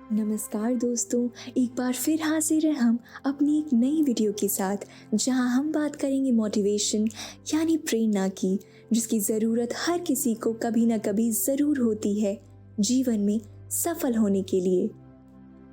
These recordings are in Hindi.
नमस्कार दोस्तों, एक बार फिर हाजिर हैं हम अपनी एक नई वीडियो के साथ, जहां हम बात करेंगे मोटिवेशन यानी प्रेरणा की, जिसकी ज़रूरत हर किसी को कभी ना कभी ज़रूर होती है जीवन में सफल होने के लिए।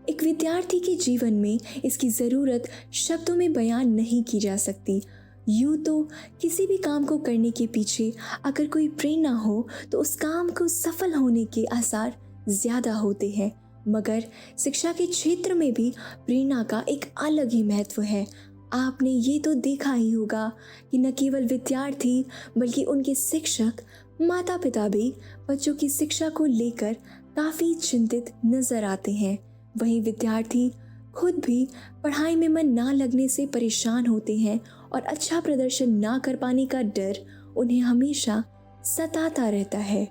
एक विद्यार्थी के जीवन में इसकी ज़रूरत शब्दों में बयान नहीं की जा सकती। यूँ तो किसी भी काम को करने के पीछे अगर कोई प्रेरणा हो तो उस काम को सफल होने के आसार ज़्यादा होते हैं, मगर शिक्षा के क्षेत्र में भी प्रेरणा का एक अलग ही महत्व है। आपने ये तो देखा ही होगा कि न केवल विद्यार्थी बल्कि उनके शिक्षक, माता पिता भी बच्चों की शिक्षा को लेकर काफ़ी चिंतित नजर आते हैं। वहीं विद्यार्थी खुद भी पढ़ाई में मन ना लगने से परेशान होते हैं और अच्छा प्रदर्शन ना कर पाने का डर उन्हें हमेशा सताता रहता है।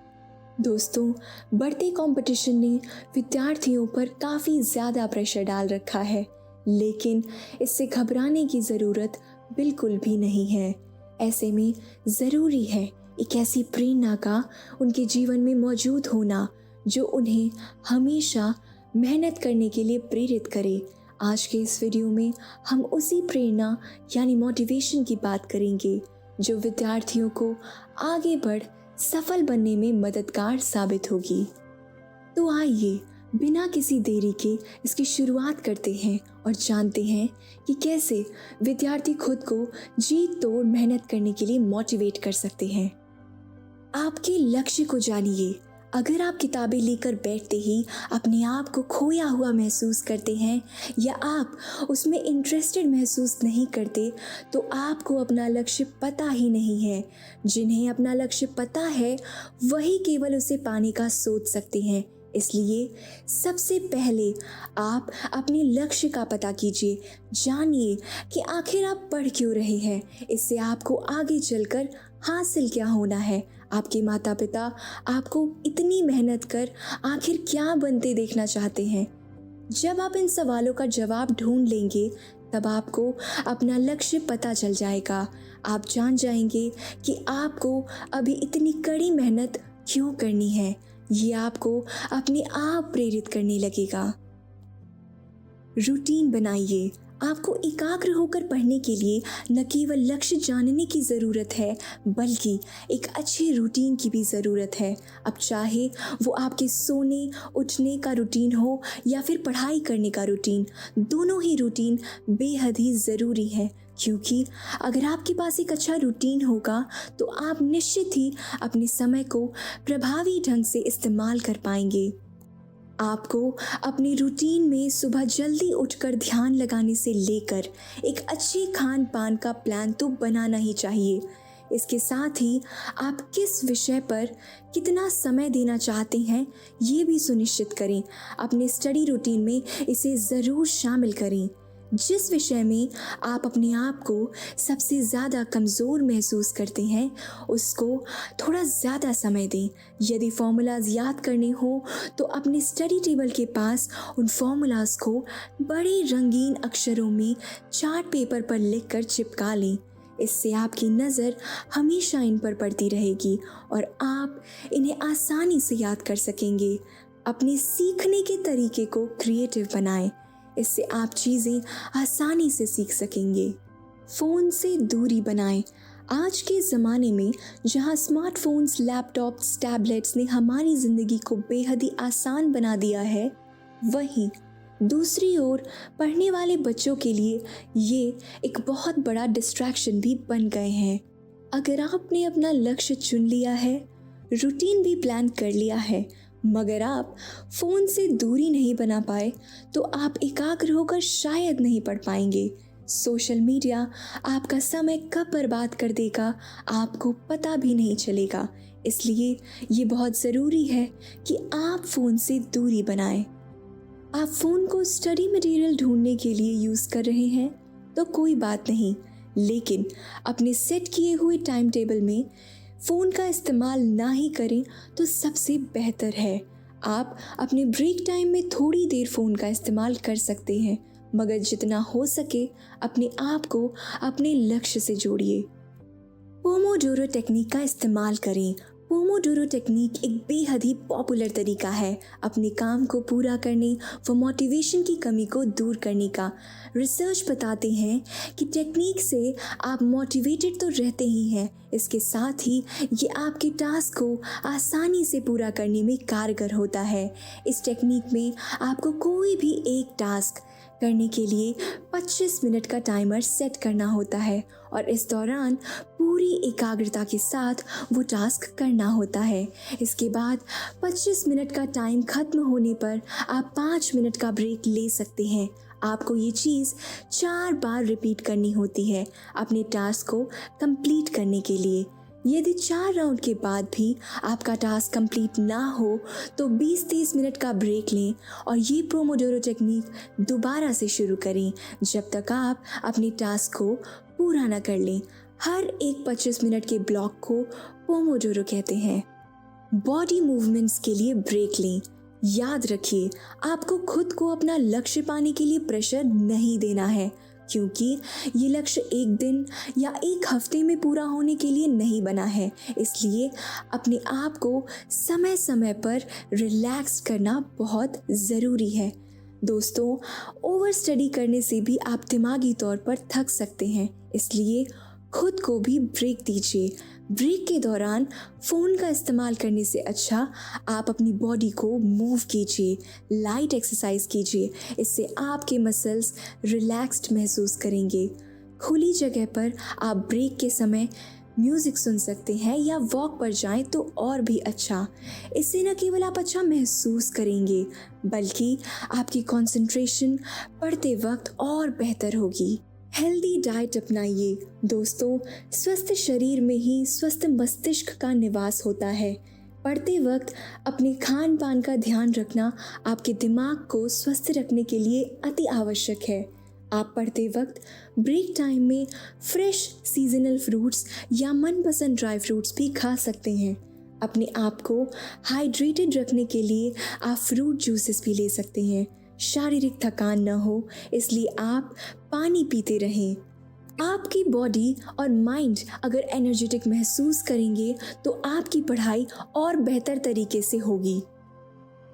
दोस्तों, बढ़ते कंपटीशन ने विद्यार्थियों पर काफ़ी ज़्यादा प्रेशर डाल रखा है, लेकिन इससे घबराने की ज़रूरत बिल्कुल भी नहीं है। ऐसे में ज़रूरी है एक ऐसी प्रेरणा का उनके जीवन में मौजूद होना जो उन्हें हमेशा मेहनत करने के लिए प्रेरित करे। आज के इस वीडियो में हम उसी प्रेरणा यानी मोटिवेशन की बात करेंगे जो विद्यार्थियों को आगे बढ़ सफल बनने में मददगार साबित होगी। तो आइए बिना किसी देरी के इसकी शुरुआत करते हैं और जानते हैं कि कैसे विद्यार्थी खुद को जी तोड़ मेहनत करने के लिए मोटिवेट कर सकते हैं। आपके लक्ष्य को जानिए। अगर आप किताबें लेकर बैठते ही अपने आप को खोया हुआ महसूस करते हैं या आप उसमें इंटरेस्टेड महसूस नहीं करते, तो आपको अपना लक्ष्य पता ही नहीं है। जिन्हें अपना लक्ष्य पता है वही केवल उसे पाने का सोच सकते हैं। इसलिए सबसे पहले आप अपने लक्ष्य का पता कीजिए। जानिए कि आखिर आप पढ़ क्यों रहे हैं, इससे आपको आगे चलकर हासिल क्या होना है। आपके माता पिता आपको इतनी मेहनत कर आखिर क्या बनते देखना चाहते हैं। जब आप इन सवालों का जवाब ढूंढ लेंगे तब आपको अपना लक्ष्य पता चल जाएगा। आप जान जाएंगे कि आपको अभी इतनी कड़ी मेहनत क्यों करनी है। ये आपको अपने आप प्रेरित करने लगेगा। रूटीन बनाइए। आपको एकाग्र होकर पढ़ने के लिए न केवल लक्ष्य जानने की ज़रूरत है बल्कि एक अच्छे रूटीन की भी ज़रूरत है। अब चाहे वो आपके सोने उठने का रूटीन हो या फिर पढ़ाई करने का रूटीन, दोनों ही रूटीन बेहद ही ज़रूरी है, क्योंकि अगर आपके पास एक अच्छा रूटीन होगा तो आप निश्चित ही अपने समय को प्रभावी ढंग से इस्तेमाल कर पाएंगे। आपको अपने रूटीन में सुबह जल्दी उठकर ध्यान लगाने से लेकर एक अच्छे खान पान का प्लान तो बनाना ही चाहिए। इसके साथ ही आप किस विषय पर कितना समय देना चाहते हैं ये भी सुनिश्चित करें। अपने स्टडी रूटीन में इसे ज़रूर शामिल करें। जिस विषय में आप अपने आप को सबसे ज़्यादा कमज़ोर महसूस करते हैं उसको थोड़ा ज़्यादा समय दें। यदि फॉर्मूलाज याद करने हो तो अपने स्टडी टेबल के पास उन फॉर्मूलाज को बड़े रंगीन अक्षरों में चार्ट पेपर पर लिखकर चिपका लें। इससे आपकी नज़र हमेशा इन पर पड़ती रहेगी और आप इन्हें आसानी से याद कर सकेंगे। अपने सीखने के तरीके को क्रिएटिव बनाएं। इससे आप चीज़ें आसानी से सीख सकेंगे। फ़ोन से दूरी बनाएं। आज के ज़माने में जहां स्मार्टफोन्स, लैपटॉप्स, टैबलेट्स ने हमारी ज़िंदगी को बेहद ही आसान बना दिया है, वहीं दूसरी ओर पढ़ने वाले बच्चों के लिए ये एक बहुत बड़ा डिस्ट्रैक्शन भी बन गए हैं। अगर आपने अपना लक्ष्य चुन लिया है, रूटीन भी प्लान कर लिया है, मगर आप फ़ोन से दूरी नहीं बना पाए, तो आप एकाग्र होकर शायद नहीं पढ़ पाएंगे। सोशल मीडिया आपका समय कब बर्बाद कर देगा आपको पता भी नहीं चलेगा। इसलिए ये बहुत ज़रूरी है कि आप फ़ोन से दूरी बनाएं। आप फ़ोन को स्टडी मटेरियल ढूंढने के लिए यूज़ कर रहे हैं तो कोई बात नहीं, लेकिन अपने सेट किए हुए टाइम टेबल में फ़ोन का इस्तेमाल ना ही करें तो सबसे बेहतर है। आप अपने ब्रेक टाइम में थोड़ी देर फ़ोन का इस्तेमाल कर सकते हैं, मगर जितना हो सके अपने आप को अपने लक्ष्य से जोड़िए। पोमोडोरो टेक्निक का इस्तेमाल करें। पोमोडोरो टेक्निक एक बेहद ही पॉपुलर तरीका है अपने काम को पूरा करने व मोटिवेशन की कमी को दूर करने का। रिसर्च बताते हैं कि टेक्निक से आप मोटिवेटेड तो रहते ही हैं, इसके साथ ही ये आपके टास्क को आसानी से पूरा करने में कारगर होता है। इस टेक्निक में आपको कोई भी एक टास्क करने के लिए 25 मिनट का टाइमर सेट करना होता है और इस दौरान पूरी एकाग्रता के साथ वो टास्क करना होता है। इसके बाद 25 मिनट का टाइम खत्म होने पर आप 5 मिनट का ब्रेक ले सकते हैं। आपको ये चीज़ 4 बार रिपीट करनी होती है अपने टास्क को कंप्लीट करने के लिए। यदि 4 राउंड के बाद भी आपका टास्क कंप्लीट ना हो तो 20-30 मिनट का ब्रेक लें और ये पोमोडोरो टेक्निक दोबारा से शुरू करें जब तक आप अपने टास्क को पूरा ना कर लें। हर एक 25 मिनट के ब्लॉक को पोमोडोरो कहते हैं। बॉडी मूवमेंट्स के लिए ब्रेक लें। याद रखिए, आपको खुद को अपना लक्ष्य पाने के लिए प्रेशर नहीं देना है, क्योंकि ये लक्ष्य एक दिन या एक हफ्ते में पूरा होने के लिए नहीं बना है। इसलिए अपने आप को समय समय पर रिलैक्स करना बहुत ज़रूरी है। दोस्तों, ओवर स्टडी करने से भी आप दिमागी तौर पर थक सकते हैं, इसलिए खुद को भी ब्रेक दीजिए। ब्रेक के दौरान फ़ोन का इस्तेमाल करने से अच्छा आप अपनी बॉडी को मूव कीजिए, लाइट एक्सरसाइज कीजिए। इससे आपके मसल्स रिलैक्स्ड महसूस करेंगे। खुली जगह पर आप ब्रेक के समय म्यूज़िक सुन सकते हैं या वॉक पर जाएं तो और भी अच्छा। इससे न केवल आप अच्छा महसूस करेंगे बल्कि आपकी कंसंट्रेशन पढ़ते वक्त और बेहतर होगी। हेल्दी डाइट अपनाइए। दोस्तों, स्वस्थ शरीर में ही स्वस्थ मस्तिष्क का निवास होता है। पढ़ते वक्त अपने खान पान का ध्यान रखना आपके दिमाग को स्वस्थ रखने के लिए अति आवश्यक है। आप पढ़ते वक्त ब्रेक टाइम में फ्रेश सीजनल फ्रूट्स या मनपसंद ड्राई फ्रूट्स भी खा सकते हैं। अपने आप को हाइड्रेटेड रखने के लिए आप फ्रूट जूसेस भी ले सकते हैं। शारीरिक थकान न हो इसलिए आप पानी पीते रहें। आपकी बॉडी और माइंड अगर एनर्जेटिक महसूस करेंगे तो आपकी पढ़ाई और बेहतर तरीके से होगी।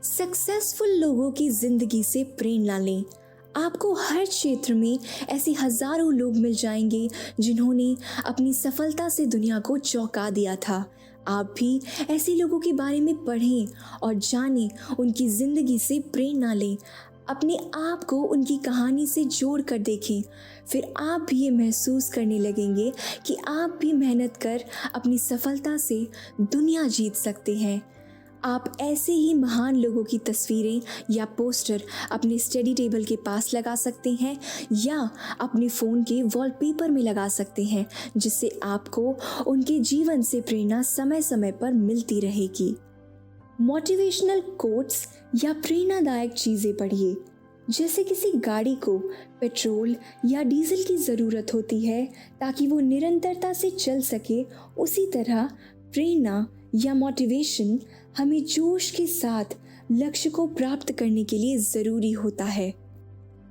सक्सेसफुल लोगों की जिंदगी से प्रेरणा लें। आपको हर क्षेत्र में ऐसे हजारों लोग मिल जाएंगे जिन्होंने अपनी सफलता से दुनिया को चौंका दिया था। आप भी ऐसे लोगों के बारे में पढ़ें और जानें, उनकी जिंदगी से प्रेरणा लें। अपने आप को उनकी कहानी से जोड़ कर देखें, फिर आप भी ये महसूस करने लगेंगे कि आप भी मेहनत कर अपनी सफलता से दुनिया जीत सकते हैं। आप ऐसे ही महान लोगों की तस्वीरें या पोस्टर अपने स्टडी टेबल के पास लगा सकते हैं या अपने फ़ोन के वॉलपेपर में लगा सकते हैं, जिससे आपको उनके जीवन से प्रेरणा समय समय पर मिलती रहेगी। मोटिवेशनल कोट्स या प्रेरणादायक चीज़ें पढ़िए। जैसे किसी गाड़ी को पेट्रोल या डीजल की ज़रूरत होती है ताकि वो निरंतरता से चल सके, उसी तरह प्रेरणा या मोटिवेशन हमें जोश के साथ लक्ष्य को प्राप्त करने के लिए ज़रूरी होता है।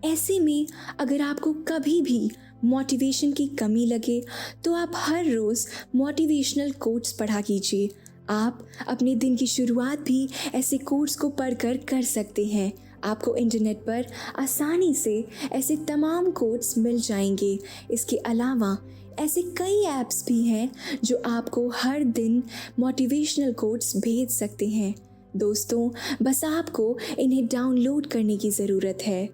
ऐसे में अगर आपको कभी भी मोटिवेशन की कमी लगे तो आप हर रोज़ मोटिवेशनल कोट्स पढ़ा कीजिए। आप अपने दिन की शुरुआत भी ऐसे कोट्स को पढ़कर कर सकते हैं। आपको इंटरनेट पर आसानी से ऐसे तमाम कोट्स मिल जाएंगे। इसके अलावा ऐसे कई ऐप्स भी हैं जो आपको हर दिन मोटिवेशनल कोट्स भेज सकते हैं। दोस्तों, बस आपको इन्हें डाउनलोड करने की ज़रूरत है।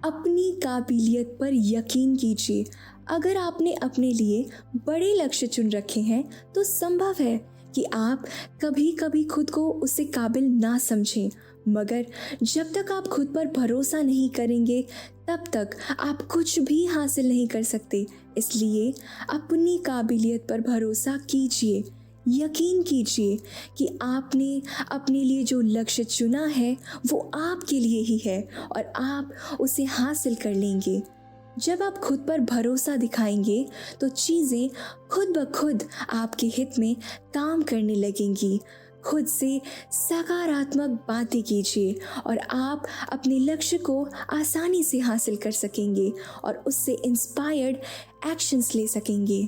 अपनी काबिलियत पर यकीन कीजिए। अगर आपने अपने लिए बड़े लक्ष्य चुन रखे हैं तो संभव है कि आप कभी कभी खुद को उससे काबिल ना समझें, मगर जब तक आप खुद पर भरोसा नहीं करेंगे तब तक आप कुछ भी हासिल नहीं कर सकते। इसलिए अपनी काबिलियत पर भरोसा कीजिए। यकीन कीजिए कि आपने अपने लिए जो लक्ष्य चुना है वो आपके लिए ही है और आप उसे हासिल कर लेंगे। जब आप खुद पर भरोसा दिखाएंगे तो चीज़ें खुद ब खुद आपके हित में काम करने लगेंगी। खुद से सकारात्मक बातें कीजिए और आप अपने लक्ष्य को आसानी से हासिल कर सकेंगे और उससे इंस्पायर्ड एक्शंस ले सकेंगे।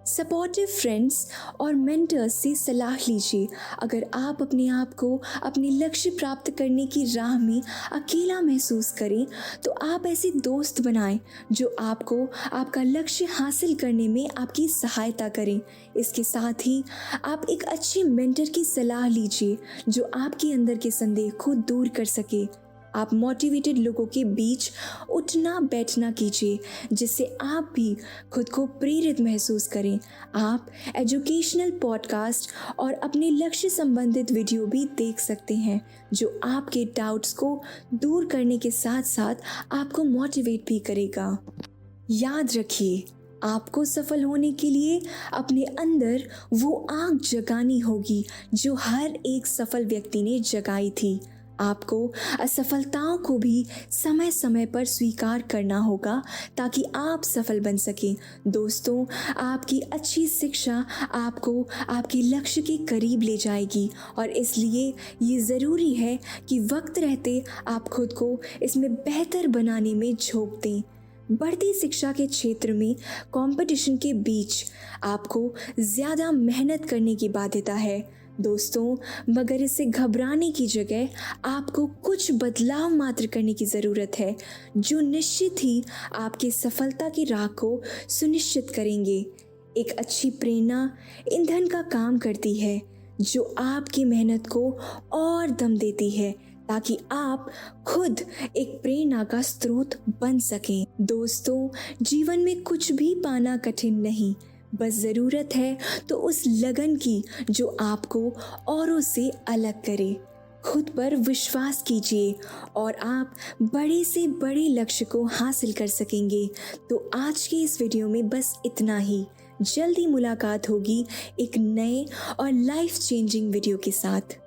सपोर्टिव फ्रेंड्स और मेंटर्स से सलाह लीजिए। अगर आप अपने आप को अपने लक्ष्य प्राप्त करने की राह में अकेला महसूस करें तो आप ऐसे दोस्त बनाएं जो आपको आपका लक्ष्य हासिल करने में आपकी सहायता करें। इसके साथ ही आप एक अच्छे मेंटर की सलाह लीजिए जो आपके अंदर के संदेह को दूर कर सके। आप मोटिवेटेड लोगों के बीच उठना बैठना कीजिए जिससे आप भी खुद को प्रेरित महसूस करें। आप एजुकेशनल पॉडकास्ट और अपने लक्ष्य संबंधित वीडियो भी देख सकते हैं जो आपके डाउट्स को दूर करने के साथ साथ आपको मोटिवेट भी करेगा। याद रखिए, आपको सफल होने के लिए अपने अंदर वो आग जगानी होगी जो हर एक सफल व्यक्ति ने जगाई थी। आपको असफलताओं को भी समय समय पर स्वीकार करना होगा ताकि आप सफल बन सकें। दोस्तों, आपकी अच्छी शिक्षा आपको आपके लक्ष्य के करीब ले जाएगी और इसलिए ये ज़रूरी है कि वक्त रहते आप खुद को इसमें बेहतर बनाने में झोंक दें। बढ़ती शिक्षा के क्षेत्र में कंपटीशन के बीच आपको ज़्यादा मेहनत करने की बाध्यता है दोस्तों, मगर इससे घबराने की जगह आपको कुछ बदलाव मात्र करने की ज़रूरत है जो निश्चित ही आपकी सफलता की राह को सुनिश्चित करेंगे। एक अच्छी प्रेरणा ईंधन का काम करती है जो आपकी मेहनत को और दम देती है ताकि आप खुद एक प्रेरणा का स्रोत बन सकें। दोस्तों, जीवन में कुछ भी पाना कठिन नहीं, बस ज़रूरत है तो उस लगन की जो आपको औरों से अलग करे। खुद पर विश्वास कीजिए और आप बड़े से बड़े लक्ष्य को हासिल कर सकेंगे। तो आज के इस वीडियो में बस इतना ही। जल्दी मुलाकात होगी एक नए और लाइफ चेंजिंग वीडियो के साथ।